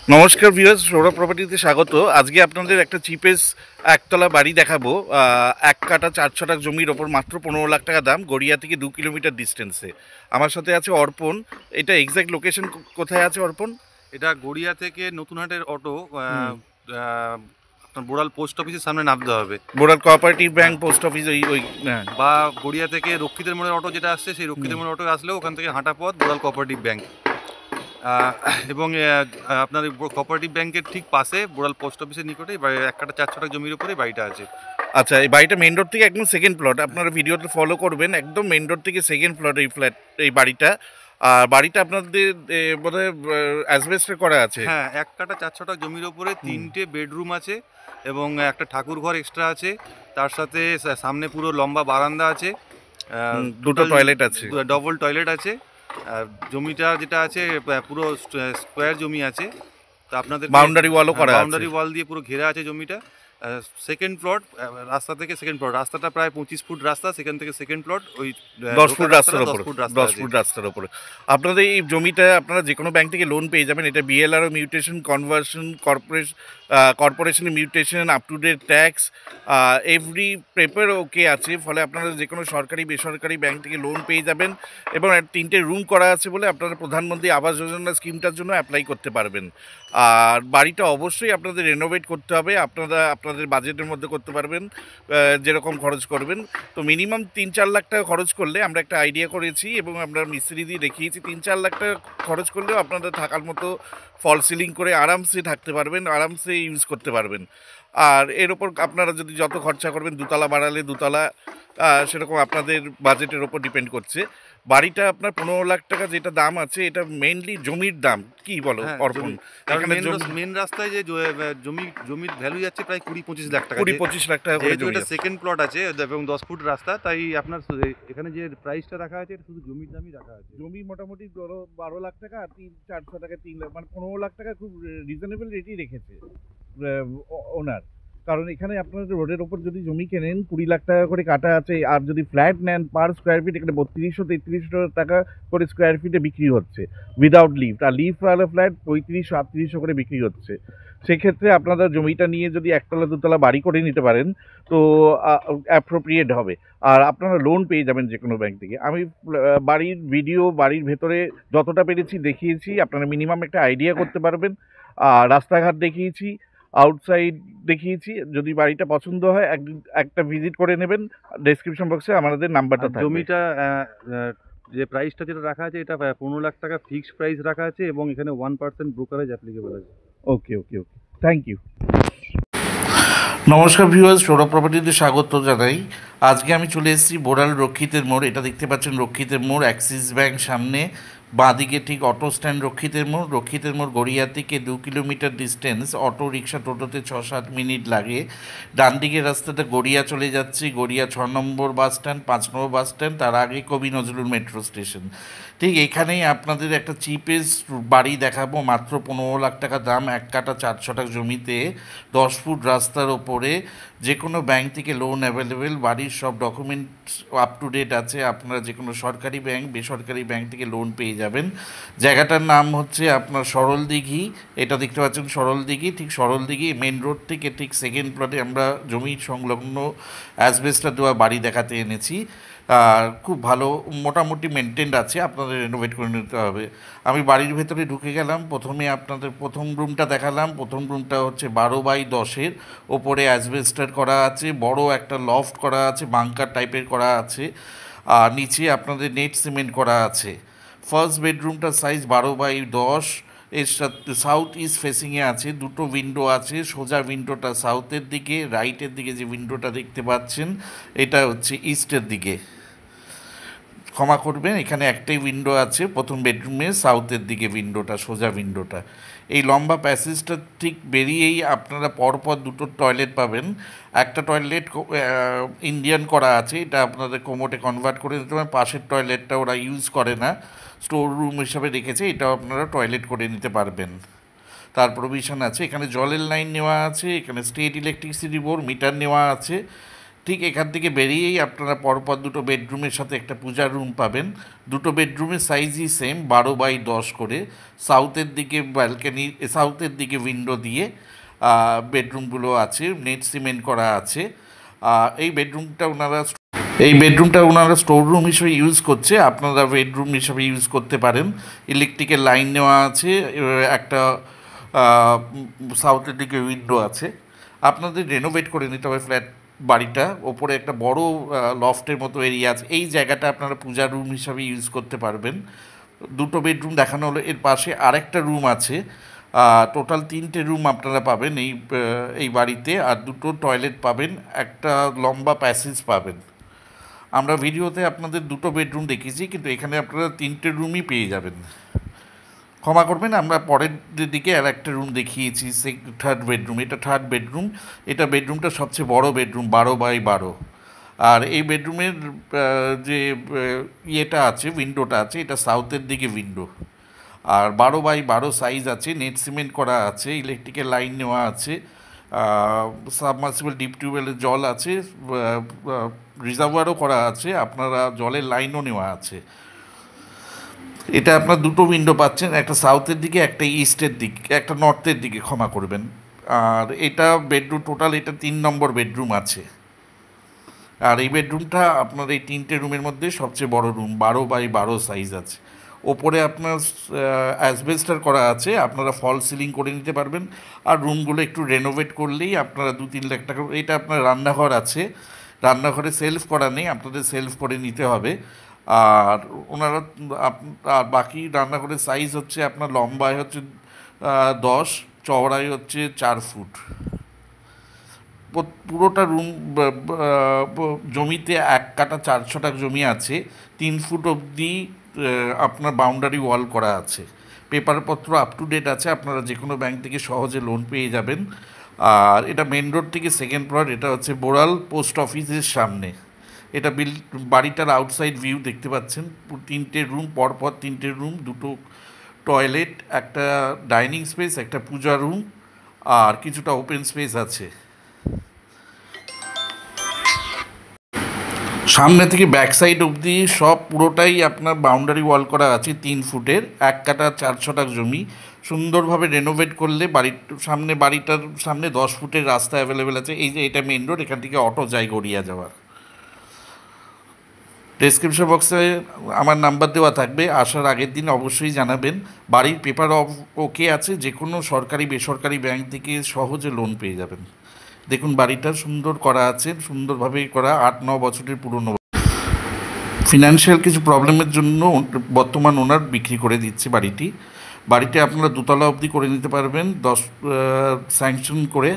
নমস্কার ভিউয়ার্স, সৌরভ প্রপার্টিতে স্বাগত। আজকে আপনাদের একটা চিপেস্ট একতলা বাড়ি দেখাবো। এক কাঠা 4 ছটাক জমির ওপর মাত্র 15 লাখ টাকা দাম, গড়িয়া থেকে 2 কিলোমিটার ডিস্টেন্সে। আমার সাথে আছে অর্পণ। এটা এক্স্যাক্ট লোকেশন কোথায় আছে অর্পণ? এটা গড়িয়া থেকে নতুনহাটের অটো হুম। আপনার বোড়াল পোস্ট অফিসের সামনে নামতে হবে। বোরাল কোঅপারেটিভ ব্যাংক হ্যাঁ, পোস্ট অফিস, ওই ওই হ্যাঁ। বা গড়িয়া থেকে রক্ষিতের মোড়ের অটো যেটা আসছে সেই হুম। রক্ষিতের মোড়ের অটো আসলেও ওখান থেকে হাঁটা পথ বোড়াল কোঅপারেটিভ ব্যাংক। এবং আপনার কোঅপারেটিভ ব্যাংকের ঠিক পাশে বোড়াল পোস্ট অফিসের নিকটেই এক কাঠা 4 ছটাক জমির উপরে বাড়িটা আছে। আচ্ছা, এই বাড়িটা মেন রোড থেকে একদম সেকেন্ড প্লট। আপনারা ভিডিওতে ফলো করবেন, একদম মেন রোড থেকে সেকেন্ড প্লট এই ফ্ল্যাট, এই বাড়িটা। আর বাড়িটা আপনাদের বোধহয় অ্যাসবেস্টে করা আছে। হ্যাঁ, এক কাঠা 4 ছটাক জমির উপরে হুম। 3টে বেডরুম আছে এবং একটা ঠাকুর ঘর এক্সট্রা আছে। তার সাথে সামনে পুরো লম্বা বারান্দা আছে। দুটো টোটাল টয়লেট আছে। ডবল টয়লেট আছে। জমিটা যেটা আছে পুরো স্কোয়ার জমি আছে। তো আপনাদেরকে বাউন্ডারি ওয়ালও করা আছে। বাউন্ডারি ওয়াল দিয়ে পুরো ঘেরা আছে জমিটা। সেকেন্ড প্লট, রাস্তা থেকে সেকেন্ড প্লট, রাস্তাটা প্রায় 25 ফুট রাস্তা, সেখান থেকে সেকেন্ড প্লট ওই 10 ঢোকার ফুট রাস্তাটা রাস্তার 10 ওপরে। ফুট রাস্তা 10 আছে। ফুট রাস্তার ওপরে আপনাদের এই জমিটা আপনারা যে কোনো ব্যাংক থেকে লোন পেয়ে যাবেন। এটা বিএলআরও মিউটেশন, কনভার্সন, কর্পোরেশনের mutation, up to date tax, every paper okay আছে। ফলে আপনারা যে কোনো সরকারি বেসরকারি ব্যাংক থেকে লোন পেয়ে যাবেন। এবং 3টে রুম করা আছে বলে আপনারা প্রধানমন্ত্রী আবাস যোজনা স্কিমটার জন্য অ্যাপ্লাই করতে পারবেন। আর বাড়িটা অবশ্যই আপনাদের রেনোভেট করতে হবে। আপনারা আপনাদের বাজেটের মধ্যে করতে পারবেন, যেরকম খরচ করবেন। তো মিনিমাম 3-4 লাখ টাকা খরচ করলে, আমরা একটা আইডিয়া করেছি এবং আমরা মিস্ত্রি দিয়ে দেখিয়েছি, 3-4 লাখ টাকা খরচ করলেও আপনারা থাকার মতো ফল সিলিং করে আরামসে থাকতে পারবেন, আরামসে ইউজ করতে পারবেন। আর এর ওপর আপনারা যদি যত খরচা করবেন, দুতলা বাড়ালে দুতলা, সেরকম আপনাদের বাজেটের ওপর ডিপেন্ড করছে। বাড়িটা আপনার 15 লাখ টাকা যেটা দাম আছে, এটা মেইনলি জমির দাম। কি বলো হ্যাঁ, অর্পণ? জমি, কারণ এখানে জমি মেন রাস্তায় যে জমির ভ্যালু যাচ্ছে প্রায় 20-25 লাখ টাকা। 20-25 লাখ টাকা করে যেহেতু জমি এটা আছে। সেকেন্ড প্লট আছে এবং 10 ফুট রাস্তা, তাই আপনার এখানে যে প্রাইসটা রাখা আছে এটা শুধু জমির দামই রাখা আছে। জমি মোটামুটি ধরো 12 লাখ টাকা, আর 300-400 টাকা 3 লাখ, মানে 15 লাখ টাকা খুব রিজনেবল রেটই রেখেছে ওনার। কারণ এখানে আপনার রোডের ওপর যদি জমি কেনেন, 20 লাখ টাকা করে কাটা আছে। আর যদি ফ্ল্যাট নেন পার স্কোয়ার ফিট, এখানে 3200-3300 টাকা করে স্কোয়ার ফিটে বিক্রি হচ্ছে উইদাউট লিফট। আর লিফট ওয়ালা ফ্ল্যাট 3500-3800 করে বিক্রি হচ্ছে। সেক্ষেত্রে আপনারা জমিটা নিয়ে যদি একতলা দুতলা বাড়ি করে নিতে পারেন, তো অ্যাপ্রোপ্রিয়েট হবে। আর আপনারা লোন পেয়ে যাবেন যে কোনো ব্যাংক থেকে। আমি বাড়ির ভিডিও, বাড়ির ভেতরে যতটা পেরেছি দেখিয়েছি, আপনারা মিনিমাম একটা আইডিয়া করতে পারবেন। আর রাস্তাঘাট দেখিয়েছি, আউটসাইড দেখিয়েছি। যদি বাড়িটা পছন্দ হয় একদিন একটা ভিজিট করে নেবেন। ডেসক্রিপশন বক্সে আমাদের নাম্বারটা আর থাকবে। জমিটা যে প্রাইসটা যেটা রাখা আছে এটা 15 লাখ টাকা ফিক্সড প্রাইস রাখা আছে এবং এখানে 1% ব্রোকারেজ অ্যাপ্লিকেবল আছে। ওকে ওকে ওকে, থ্যাংক ইউ। নমস্কার ভিউয়ার্স, সৌরভ প্রপার্টিতে স্বাগত জানাই। আজকে আমি চলে এসেছি বোড়াল রক্ষিতের মোড়। এটা দেখতে পাচ্ছেন রক্ষিতের মোড়, অ্যাক্সিস ব্যাংক সামনে, বাঁদিকে ঠিক অটো স্ট্যান্ড রক্ষিতের মোড়। রক্ষিতের মোড় গড়িয়া থেকে 2 কিলোমিটার ডিস্টেন্স। অটো রিক্সা টোটোতে 6-7 মিনিট লাগে। ডান দিকের রাস্তাটা গড়িয়া চলে যাচ্ছে, গড়িয়া 6 নম্বর বাস স্ট্যান্ড, 5 নম্বর বাস স্ট্যান্ড, তার আগে কবি নজরুল মেট্রো স্টেশন। ঠিক এখানেই আপনাদের একটা চিপেস্ট বাড়ি দেখাবো। মাত্র 15 লাখ টাকা দাম, এক কাঠা 4 ছটাক জমিতে, 10 ফুট রাস্তার ওপরে। যে কোনো ব্যাংক থেকে লোন অ্যাভেলেবেল। বাড়ির সব ডকুমেন্টস আপ টু ডেট আছে। আপনারা যে কোনো সরকারি ব্যাংক, বেসরকারি ব্যাংক থেকে লোন পেয়ে যাবেন। জায়গাটার নাম হচ্ছে আপনার সরলদিঘি। এটা দেখতে পাচ্ছেন সরলদিঘি, ঠিক সরলদিঘি মেন রোড থেকে ঠিক সেকেন্ড প্লটে আমরা জমি সংলগ্ন অ্যাসবেস্টার দেওয়া বাড়ি দেখাতে এনেছি। আর খুব ভালো, মোটামুটি মেনটেন্ড আছে, আপনাদের রেনোভেট করে নিতে হবে। আমি বাড়ির ভেতরে ঢুকে গেলাম। প্রথমে আপনাদের প্রথম রুমটা দেখালাম। প্রথম রুমটা হচ্ছে 12x10-এর, ওপরে অ্যাসবেস্টার করা আছে, বড় একটা লফট করা আছে, বাংকার টাইপের করা আছে, আর নিচে আপনাদের নেট সিমেন্ট করা আছে। ফার্স্ট বেডরুমটার সাইজ 12x10। এর সাথে সাউথ ইস্ট ফেসিংয়ে আছে, দুটো উইন্ডো আছে। সোজা উইন্ডোটা সাউথের দিকে, রাইটের দিকে যে উইন্ডোটা দেখতে পাচ্ছেন এটা হচ্ছে ইস্টের দিকে। ক্ষমা করবেন, এখানে একটাই উইন্ডো আছে প্রথম বেডরুমে, সাউথের দিকে উইন্ডোটা, সোজা উইন্ডোটা। এই লম্বা প্যাসেজটা ঠিক বেরিয়েই আপনারা পরপর দুটো টয়লেট পাবেন। একটা টয়লেট ইন্ডিয়ান করা আছে, এটা আপনাদের কোমোটে কনভার্ট করে নিতে পারেন। পাশের টয়লেটটা ওরা ইউজ করে না, স্টোর রুম হিসাবে রেখেছে, এটাও আপনারা টয়লেট করে নিতে পারবেন। তার প্রভিশন আছে। এখানে জলের লাইন নেওয়া আছে, এখানে স্টেট ইলেকট্রিসিটি বোর্ড মিটার নেওয়া আছে। ঠিক এখান থেকে বেরিয়েই আপনারা পরপর দুটো বেডরুমের সাথে একটা পূজার রুম পাবেন। দুটো বেডরুমের সাইজই সেম, 12x10 করে। সাউথের দিকে ব্যালকানি, সাউথের দিকে উইন্ডো দিয়ে বেডরুমগুলো আছে, নেট সিমেন্ট করা আছে। এই বেডরুমটা ওনারা স্টোর রুম হিসেবে ইউজ করছে, আপনারা বেডরুম হিসেবে ইউজ করতে পারেন। ইলেকট্রিকের লাইন নেওয়া আছে, একটা সাউথের দিকে উইন্ডো আছে। আপনাদের রেনোভেট করে নিতে হবে ফ্ল্যাট বাড়িটা। ওপরে একটা বড় লফটের মতো এরিয়া আছে, এই জায়গাটা আপনারা পূজার রুম হিসাবে ইউজ করতে পারবেন। দুটো বেডরুম দেখানো হলো, এর পাশে আরেকটা রুম আছে। টোটাল 3টে রুম আপনারা পাবেন এই বাড়িতে, আর দুটো টয়লেট পাবেন, একটা লম্বা প্যাসেজ পাবেন। আমরা ভিডিওতে আপনাদের দুটো বেডরুম দেখিয়েছি, কিন্তু এখানে আপনারা 3টে রুমই পেয়ে যাবেন। ক্ষমা করবেন, আমরা পরের দিকে আর একটা রুম দেখিয়েছি, থার্ড বেডরুম। এটা থার্ড বেডরুম, এটা বেডরুমটা সবচেয়ে বড় বেডরুম, 12x12। আর এই বেডরুমের যে ইয়েটা আছে, উইন্ডোটা আছে, এটা সাউথের দিকে উইন্ডো। আর 12x12 সাইজ আছে, নেট সিমেন্ট করা আছে, ইলেকট্রিকের লাইন নেওয়া আছে, সাবমার্সিবল ডিপ টিউবওয়েলের জল আছে, রিজার্ভারও করা আছে, আপনারা জলের লাইনও নেওয়া আছে। এটা আপনার দুটো উইন্ডো পাচ্ছেন, একটা সাউথের দিকে, একটা ইস্টের দিকে, একটা নর্থের দিকে, ক্ষমা করবেন। আর এটা বেডরুম টোটাল, এটা 3 নম্বর বেডরুম আছে। আর এই বেডরুমটা আপনার এই 3টে রুমের মধ্যে সবচেয়ে বড় রুম, 12x12 সাইজ আছে। ওপরে আপনার অ্যাসবেস্টার করা আছে, আপনারা ফল সিলিং করে নিতে পারবেন। আর রুমগুলো একটু রেনোভেট করলেই আপনারা 2-3 লাখ টাকা। এটা আপনার রান্নাঘর আছে, রান্নাঘরে সেলফ করা নেই, আপনাদের সেলফ করে নিতে হবে। আর ওনারা আর বাকি রান্নাঘরের সাইজ হচ্ছে আপনার লম্বায় হচ্ছে 10, চওড়ায় হচ্ছে 4 ফুট। পুরোটা রুম জমিতে 1 কাঠা 4 ছটাক জমি আছে, 3 ফুট অবধি আপনার বাউন্ডারি ওয়াল করা আছে। পেপারপত্র আপ টু ডেট আছে, আপনারা যে কোনো ব্যাংক থেকে সহজে লোন পেয়ে যাবেন। আর এটা মেন রোড থেকে 2nd ফ্লোর, এটা হচ্ছে বোড়াল পোস্ট অফিসের সামনে। এটা বাড়িটার আউটসাইড ভিউ দেখতে পাচ্ছেন। 3টে রুম, পরপর 3টে রুম, দুটো টয়লেট, একটা ডাইনিং স্পেস, একটা পূজা রুম, আর কিছুটা ওপেন স্পেস আছে। সামনে থেকে ব্যাক সাইড অবধি সব পুরোটাই আপনার বাউন্ডারি ওয়াল করা আছে, 3 ফুটের, 1 কাঠা 4 ছটাক জমি। সুন্দরভাবে রেনোভেট করলে বাড়িটার সামনে 10 ফুটের রাস্তা অ্যাভেলেবেল আছে। এই যে এটা মেন রোড, এখান থেকে অটো যায় গড়িয়া যাওয়ার। ডেসক্রিপশন বক্সে আমার নাম্বার দেওয়া থাকবে, আসার আগের দিন অবশ্যই জানাবেন। বাড়ির পেপার ওকে আছে, যে কোনো সরকারি বেসরকারি ব্যাংক থেকে সহজে লোন পেয়ে যাবেন। দেখুন বাড়িটা সুন্দর করা আছে, সুন্দরভাবে করা, 8-9 বছরের পুরনো। ফিনান্সিয়াল কিছু প্রবলেমের জন্য বর্তমান ওনার বিক্রি করে দিচ্ছে বাড়িটি। আপনারা 2 তলা অবধি করে নিতে পারবেন, 10 স্যাংশন করে।